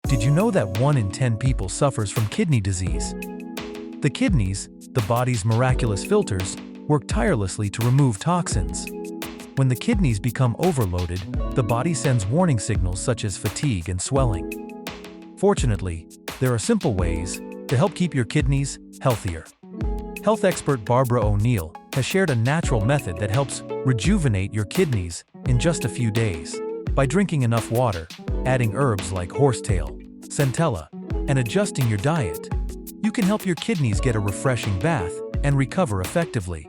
Did you know that 1 in 10 people suffers from kidney disease? The kidneys, the body's miraculous filters, work tirelessly to remove toxins. When the kidneys become overloaded, the body sends warning signals such as fatigue and swelling. Fortunately, there are simple ways to help keep your kidneys healthier. Health expert Barbara O'Neill has shared a natural method that helps rejuvenate your kidneys in just a few days. By drinking enough water, adding herbs like horsetail, centella, and adjusting your diet, you can help your kidneys get a refreshing bath and recover effectively.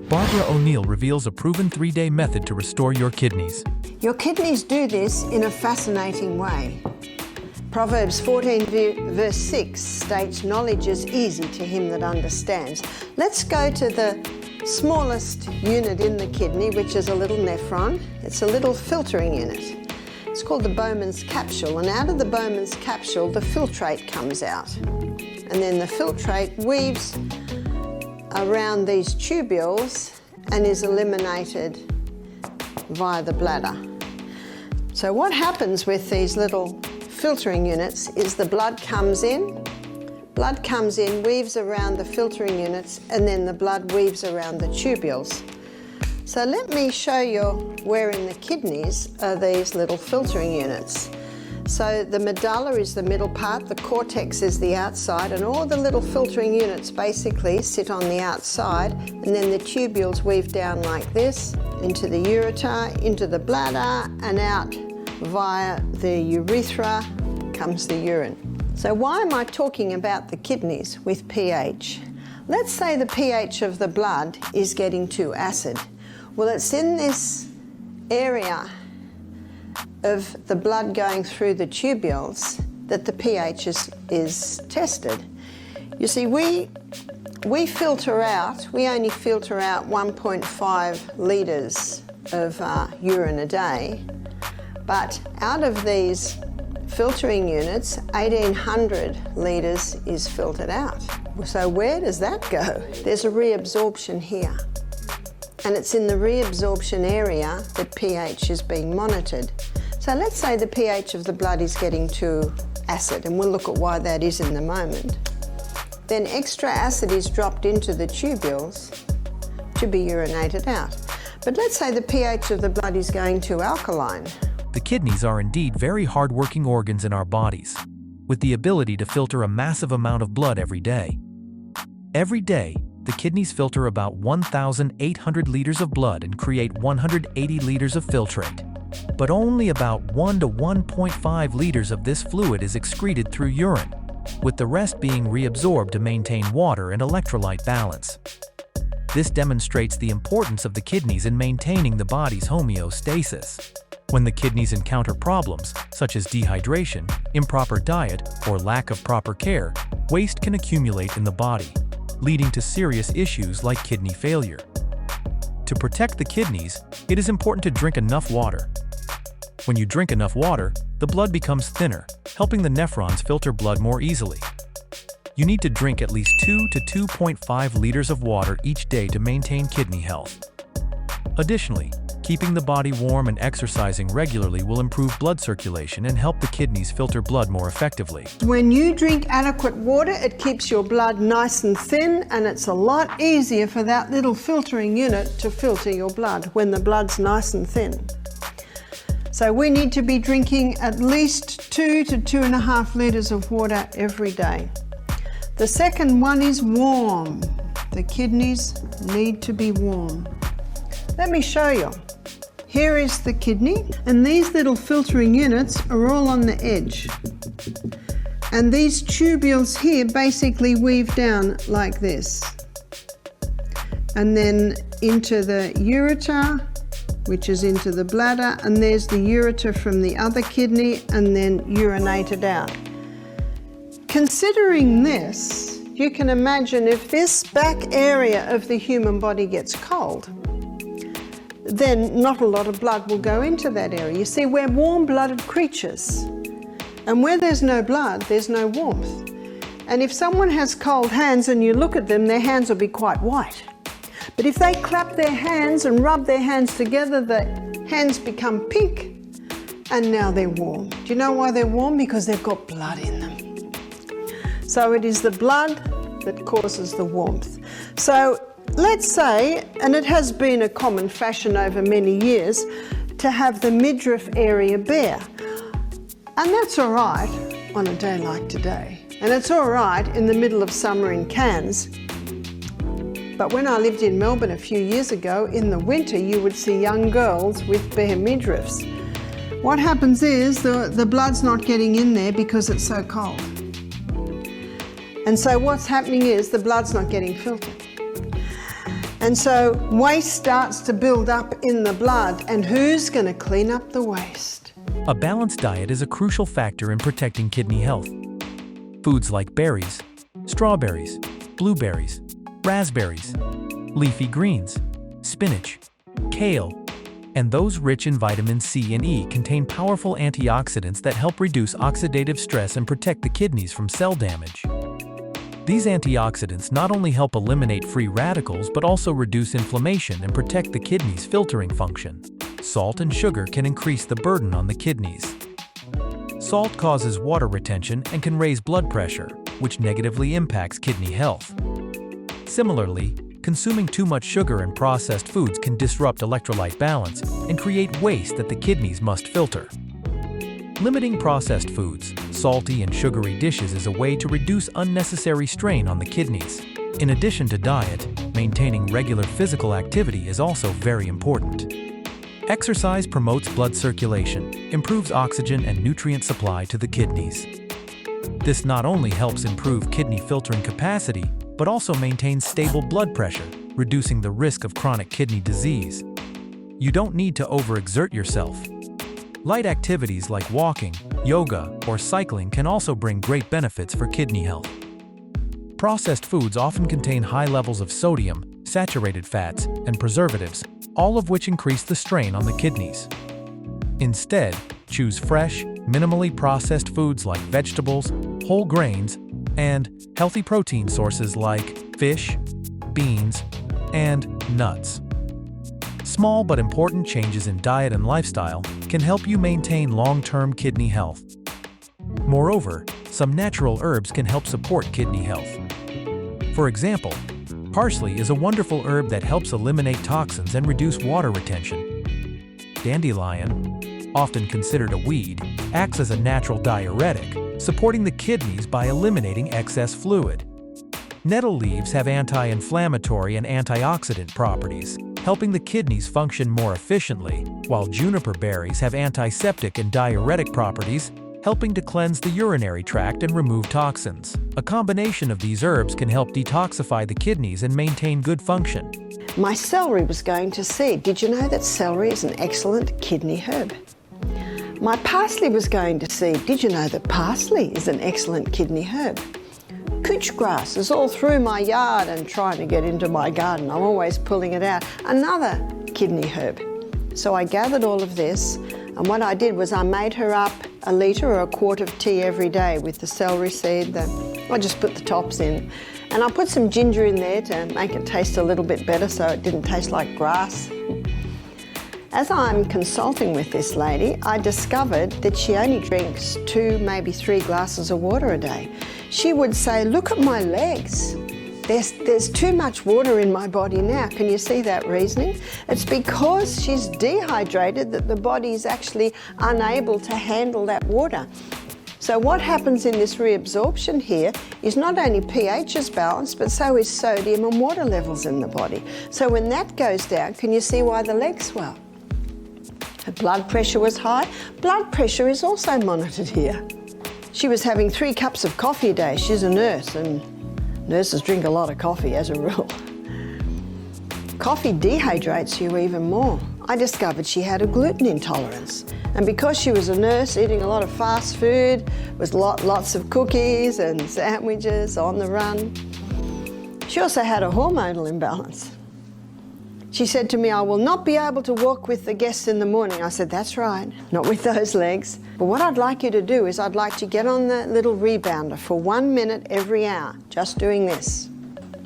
Barbara O'Neill reveals a proven 3-day method to restore your kidneys. Your kidneys do this in a fascinating way. Proverbs 14 verse 6 states, "Knowledge is easy to him that understands." Let's go to the smallest unit in the kidney, which is a little nephron. It's a little filtering unit. It's called the Bowman's capsule, and out of the Bowman's capsule, the filtrate comes out. And then the filtrate weaves around these tubules and is eliminated via the bladder. So what happens with these little filtering units is the blood comes in, weaves around the filtering units, and then the blood weaves around the tubules. So let me show you where in the kidneys are these little filtering units. So the medulla is the middle part, the cortex is the outside, and all the little filtering units basically sit on the outside, and then the tubules weave down like this into the ureter, into the bladder, and out via the urethra comes the urine. So why am I talking about the kidneys with pH? Let's say the pH of the blood is getting too acid. Well, it's in this area of the blood going through the tubules that the pH is tested. You see, we only filter out 1.5 litres of urine a day, but out of these filtering units, 1,800 litres is filtered out. So where does that go? There's a reabsorption here. And it's in the reabsorption area that pH is being monitored. So let's say the pH of the blood is getting too acid, and we'll look at why that is in a moment. Then extra acid is dropped into the tubules to be urinated out. But let's say the pH of the blood is going too alkaline. The kidneys are indeed very hard-working organs in our bodies, with the ability to filter a massive amount of blood every day. Every day, the kidneys filter about 1,800 liters of blood and create 180 liters of filtrate. But only about 1 to 1.5 liters of this fluid is excreted through urine, with the rest being reabsorbed to maintain water and electrolyte balance. This demonstrates the importance of the kidneys in maintaining the body's homeostasis. When the kidneys encounter problems, such as dehydration, improper diet, or lack of proper care, waste can accumulate in the body, leading to serious issues like kidney failure. To protect the kidneys, it is important to drink enough water. When you drink enough water, the blood becomes thinner, helping the nephrons filter blood more easily. You need to drink at least 2 to 2.5 liters of water each day to maintain kidney health. Additionally, keeping the body warm and exercising regularly will improve blood circulation and help the kidneys filter blood more effectively. When you drink adequate water, it keeps your blood nice and thin, and it's a lot easier for that little filtering unit to filter your blood when the blood's nice and thin. So we need to be drinking at least 2 to 2.5 litres of water every day. The second one is warm. The kidneys need to be warm. Let me show you. Here is the kidney, and these little filtering units are all on the edge. And these tubules here basically weave down like this. And then into the ureter, which is into the bladder, and there's the ureter from the other kidney, and then urinated out. Considering this, you can imagine if this back area of the human body gets cold, then not a lot of blood will go into that area. You see, we're warm-blooded creatures, and where there's no blood, there's no warmth. And if someone has cold hands and you look at them, their hands will be quite white. But if they clap their hands and rub their hands together, the hands become pink and now they're warm. Do you know why they're warm? Because they've got blood in them. So it is the blood that causes the warmth. So let's say, and it has been a common fashion over many years, to have the midriff area bare. And that's all right on a day like today. And it's all right in the middle of summer in Cairns. But when I lived in Melbourne a few years ago, in the winter you would see young girls with bare midriffs. What happens is the blood's not getting in there because it's so cold. And so what's happening is the blood's not getting filtered. And so waste starts to build up in the blood, and who's going to clean up the waste? A balanced diet is a crucial factor in protecting kidney health. Foods like berries, strawberries, blueberries, raspberries, leafy greens, spinach, kale, and those rich in vitamin C and E contain powerful antioxidants that help reduce oxidative stress and protect the kidneys from cell damage. These antioxidants not only help eliminate free radicals but also reduce inflammation and protect the kidneys' filtering function. Salt and sugar can increase the burden on the kidneys. Salt causes water retention and can raise blood pressure, which negatively impacts kidney health. Similarly, consuming too much sugar and processed foods can disrupt electrolyte balance and create waste that the kidneys must filter. Limiting processed foods, salty and sugary dishes is a way to reduce unnecessary strain on the kidneys. In addition to diet, maintaining regular physical activity is also very important. Exercise promotes blood circulation, improves oxygen and nutrient supply to the kidneys. This not only helps improve kidney filtering capacity, but also maintains stable blood pressure, reducing the risk of chronic kidney disease. You don't need to overexert yourself. Light activities like walking, yoga, or cycling can also bring great benefits for kidney health. Processed foods often contain high levels of sodium, saturated fats, and preservatives, all of which increase the strain on the kidneys. Instead, choose fresh, minimally processed foods like vegetables, whole grains, and healthy protein sources like fish, beans, and nuts. Small but important changes in diet and lifestyle can help you maintain long-term kidney health. Moreover, some natural herbs can help support kidney health. For example, parsley is a wonderful herb that helps eliminate toxins and reduce water retention. Dandelion, often considered a weed, acts as a natural diuretic, supporting the kidneys by eliminating excess fluid. Nettle leaves have anti-inflammatory and antioxidant properties, helping the kidneys function more efficiently, while juniper berries have antiseptic and diuretic properties, helping to cleanse the urinary tract and remove toxins. A combination of these herbs can help detoxify the kidneys and maintain good function. My celery was going to seed. Did you know that celery is an excellent kidney herb? My parsley was going to seed. Did you know that parsley is an excellent kidney herb? Couch grass is all through my yard and trying to get into my garden. I'm always pulling it out. Another kidney herb. So I gathered all of this, and what I did was I made her up a litre or a quart of tea every day with the celery seed. I just put the tops in. And I put some ginger in there to make it taste a little bit better so it didn't taste like grass. As I'm consulting with this lady, I discovered that she only drinks 2, maybe 3 glasses of water a day. She would say, look at my legs. There's too much water in my body now. Can you see that reasoning? It's because she's dehydrated that the body is actually unable to handle that water. So what happens in this reabsorption here is not only pH is balanced, but so is sodium and water levels in the body. So when that goes down, can you see why the legs swell? Her blood pressure was high. Blood pressure is also monitored here. She was having 3 cups of coffee a day. She's a nurse, and nurses drink a lot of coffee as a rule. Coffee dehydrates you even more. I discovered she had a gluten intolerance. And because she was a nurse eating a lot of fast food, with lots of cookies and sandwiches on the run, she also had a hormonal imbalance. She said to me, I will not be able to walk with the guests in the morning. I said, that's right, not with those legs. But what I'd like you to do is I'd like to get on the little rebounder for 1 minute every hour, just doing this.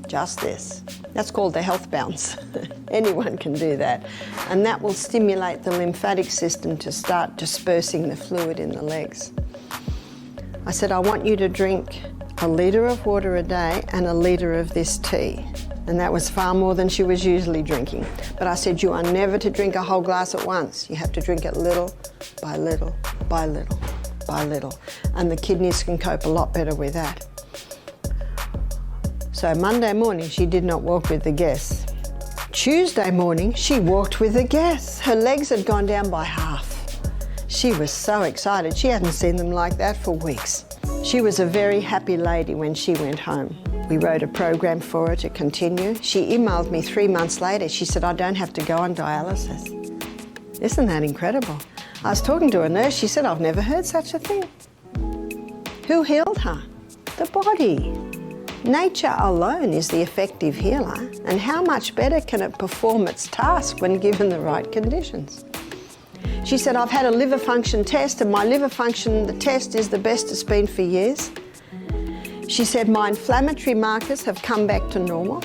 just this. That's called the health bounce. Anyone can do that. And that will stimulate the lymphatic system to start dispersing the fluid in the legs. I said, I want you to drink a litre of water a day and a litre of this tea. And that was far more than she was usually drinking. But I said, you are never to drink a whole glass at once. You have to drink it little by little by little by little. And the kidneys can cope a lot better with that. So Monday morning, she did not walk with the guests. Tuesday morning, she walked with the guests. Her legs had gone down by half. She was so excited. She hadn't seen them like that for weeks. She was a very happy lady when she went home. We wrote a program for her to continue. She emailed me 3 months later. She said, I don't have to go on dialysis. Isn't that incredible? I was talking to a nurse. She said, I've never heard such a thing. Who healed her? The body. Nature alone is the effective healer, and how much better can it perform its task when given the right conditions? She said, I've had a liver function test, and my liver function, the test is the best it's been for years. She said, my inflammatory markers have come back to normal.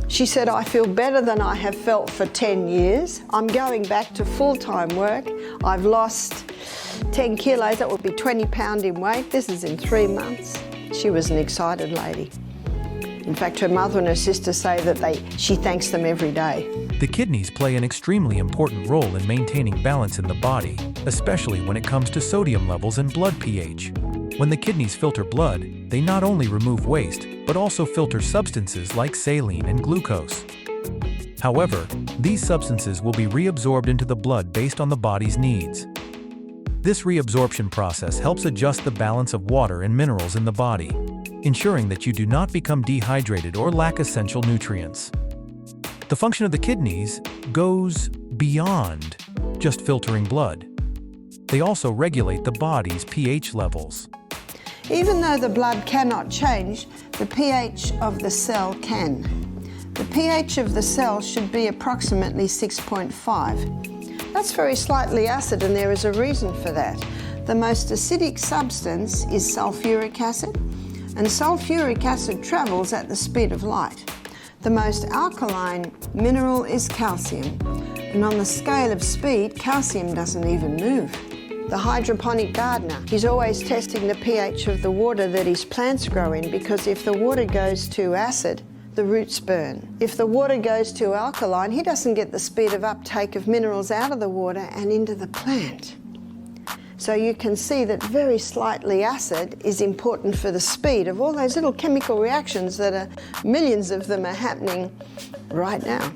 She said, I feel better than I have felt for 10 years. I'm going back to full-time work. I've lost 10 kilos, that would be 20 pounds in weight. This is in 3 months. She was an excited lady. In fact, her mother and her sister say that she thanks them every day. The kidneys play an extremely important role in maintaining balance in the body, especially when it comes to sodium levels and blood pH. When the kidneys filter blood, they not only remove waste, but also filter substances like saline and glucose. However, these substances will be reabsorbed into the blood based on the body's needs. This reabsorption process helps adjust the balance of water and minerals in the body, ensuring that you do not become dehydrated or lack essential nutrients. The function of the kidneys goes beyond just filtering blood. They also regulate the body's pH levels. Even though the blood cannot change, the pH of the cell can. The pH of the cell should be approximately 6.5. That's very slightly acid, and there is a reason for that. The most acidic substance is sulfuric acid, and sulfuric acid travels at the speed of light. The most alkaline mineral is calcium, and on the scale of speed, calcium doesn't even move. The hydroponic gardener, he's always testing the pH of the water that his plants grow in, because if the water goes too acid, the roots burn. If the water goes too alkaline, he doesn't get the speed of uptake of minerals out of the water and into the plant. So you can see that very slightly acid is important for the speed of all those little chemical reactions that are, millions of them are happening right now.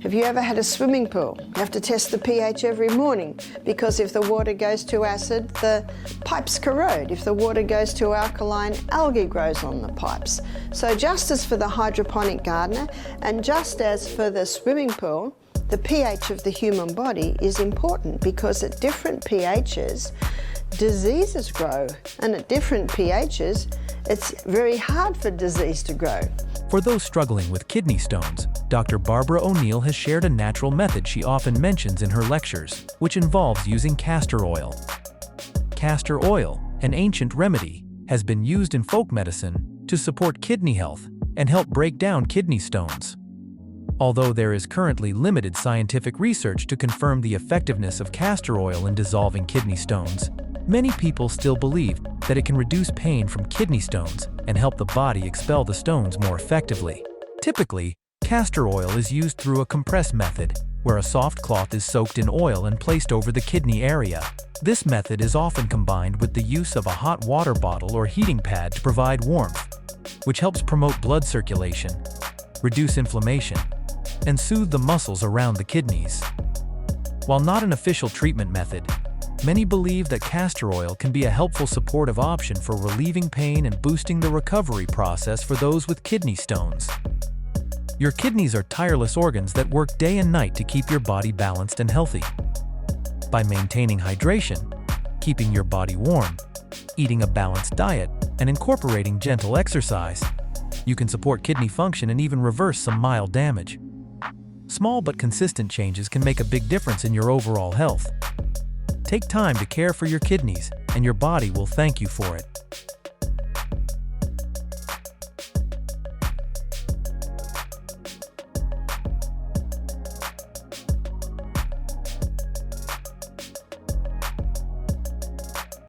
Have you ever had a swimming pool? You have to test the pH every morning, because if the water goes too acid, the pipes corrode. If the water goes too alkaline, algae grows on the pipes. So just as for the hydroponic gardener, and just as for the swimming pool, the pH of the human body is important, because at different pHs, diseases grow, and at different pHs, it's very hard for disease to grow. For those struggling with kidney stones, Dr. Barbara O'Neill has shared a natural method she often mentions in her lectures, which involves using castor oil. Castor oil, an ancient remedy, has been used in folk medicine to support kidney health and help break down kidney stones. Although there is currently limited scientific research to confirm the effectiveness of castor oil in dissolving kidney stones, many people still believe that it can reduce pain from kidney stones and help the body expel the stones more effectively. Typically, castor oil is used through a compress method, where a soft cloth is soaked in oil and placed over the kidney area. This method is often combined with the use of a hot water bottle or heating pad to provide warmth, which helps promote blood circulation, reduce inflammation, and soothe the muscles around the kidneys. While not an official treatment method, many believe that castor oil can be a helpful supportive option for relieving pain and boosting the recovery process for those with kidney stones. Your kidneys are tireless organs that work day and night to keep your body balanced and healthy. By maintaining hydration, keeping your body warm, eating a balanced diet, and incorporating gentle exercise, you can support kidney function and even reverse some mild damage. Small but consistent changes can make a big difference in your overall health. Take time to care for your kidneys, and your body will thank you for it.